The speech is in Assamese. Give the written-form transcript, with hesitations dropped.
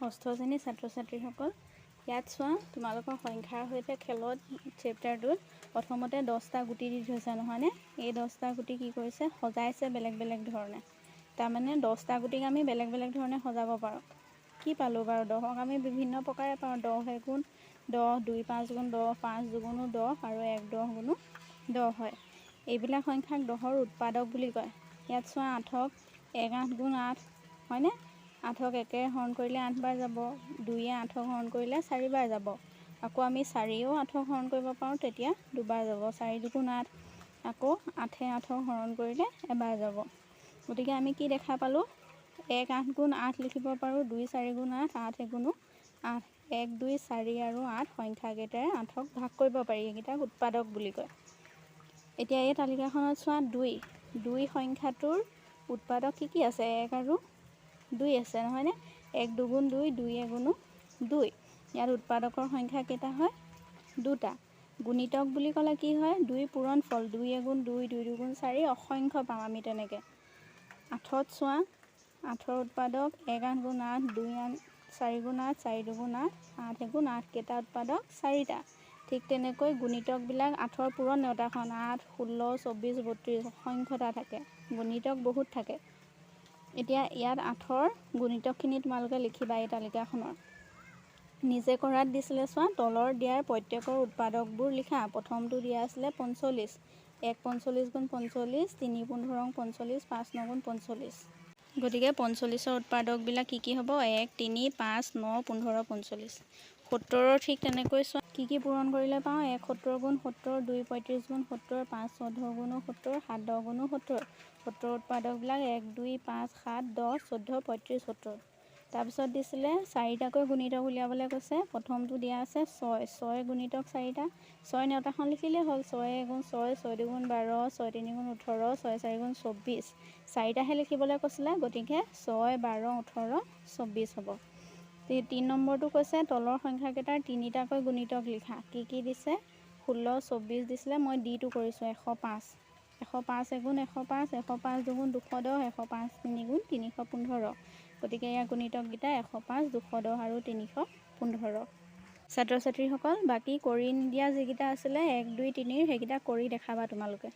ষষ্ঠ শ্ৰেণীৰ ছাত্ৰ ছাত্ৰীসকল, ইয়াত চোৱা তোমালোকৰ সংখ্যাৰ সৈতে খেলত চেপ্টাৰটোত প্ৰথমতে 10টা গুটি দি থৈছে নহয়নে? এই 10টা গুটি কি কৰিছে সজাইছে বেলেগ বেলেগ ধৰণে। তাৰমানে 10টা গুটিক আমি বেলেগ বেলেগ ধৰণে সজাব পাৰোঁ। কি পালোঁ বাৰু? 10ক আমি বিভিন্ন প্ৰকাৰে পাওঁ। 10 এগুণ 10, 2 5 গুণ 10, 5 দুগুণো 10 আৰু 1 10 গুণো 10 হয়। এইবিলাক সংখ্যাক 10ৰ উৎপাদক বুলি কয়। ইয়াত চোৱা 8ক 1 8 গুণ 8 হয়নে? 8ক 1 হৰণ কৰিলে 8 বাৰ যাব, 2য়ে 8ক হৰণ কৰিলে 4 বাৰ যাব। আকৌ আমি 4য়েও 8ক হৰণ কৰিব পাৰোঁ, তেতিয়া 2 বাৰ যাব। 4 দুগুণ 8, আকৌ 8এ 8ক হৰণ কৰিলে এবাৰ যাব। গতিকে আমি কি দেখা পালোঁ? 1 8 গুণ 8 লিখিব পাৰোঁ, 2 4 গুণ 8, 8 এগুণো 8, 1 2 4 আৰু 8 সংখ্যাকেইটাৰে 8ক ভাগ কৰিব পাৰি। এইকেইটাক উৎপাদক বুলি কয়। এতিয়া এই তালিকাখনত চোৱা 2 সংখ্যাটোৰ উৎপাদক কি আছে? 1 আৰু 2 আছে নহয়নে? 1 দুগুণ 2, 2 এগুণো 2। ইয়াত উৎপাদকৰ সংখ্যা কেইটা হয়? 2টা। গুণিতক বুলি ক'লে কি হয়? 2 পূৰণ ফল, 2 এগুণ 2, 2 দুগুণ 4, অসংখ্য পাম আমি তেনেকৈ। 8ত চোৱা 8ৰ উৎপাদক 1 8 গুণ 8, 2 4 গুণ 8, 4 দুগুণ 8, 8 এগুণ 8, কেইটা উৎপাদক? 4টা। ঠিক তেনেকৈ গুণিতকবিলাক 8ৰ পূৰণ নেওতাখন 8 16 24 32 অসংখ্যটা থাকে। গুণিতক বহুত থাকে। এতিয়া ইয়াত 8ৰ গুণিতকখিনি তোমালোকে লিখিবা এই তালিকাখনৰ। নিজে কৰাত দিছিলে চোৱা, তলৰ দিয়াৰ প্ৰত্যেকৰ উৎপাদকবোৰ লিখা। প্ৰথমটো দিয়া আছিলে 45, 1 45 গুণ 45, 3 15 45, 5 9 গুণ 45। গতিকে 45ৰ উৎপাদকবিলাক কি হ'ব? 1 3 5 9 15 45। 70ৰ ঠিক তেনেকৈ চোৱা কি পূৰণ কৰিলে পাওঁ? 1 70 গুণ 70, 2 35 গুণ 70, 5 14 গুণো 70, 7 10 গুণো 70। 70ৰ উৎপাদকবিলাক 1 2 5 7 10 14 35 70। তাৰপিছত দিছিলে 4টাকৈ গুণিতক উলিয়াবলৈ কৈছে। প্ৰথমটো দিয়া আছে 6 গুণিতক 4টা। 6 নেওতাখন লিখিলেই হ'ল। 6 এগুণ 6, 6 দুগুণ 12, 6 3 গুণ 18, 6 4 গুণ 24। 4টাহে লিখিবলৈ কৈছিলে, গতিকে 6 12 18 24 হ'ব। 3 নম্বৰটো কৈছে তলৰ সংখ্যাকেইটাৰ 3টাকৈ গুণিতক লিখা। কি দিছে? 16 24 দিছিলে, মই ডিটো কৰিছোঁ 105। 105 এগুণ 105, 105 দুগুণ 210, 105 3 গুণ 315। গতিকে ইয়াৰ গুণিতককেইটা 105, 210 আৰু 315। ছাত্ৰ ছাত্ৰীসকল, বাকী কৰি নিদিয়া যিকেইটা আছিলে 1 2 3 সেইকেইটা কৰি দেখাবা তোমালোকে।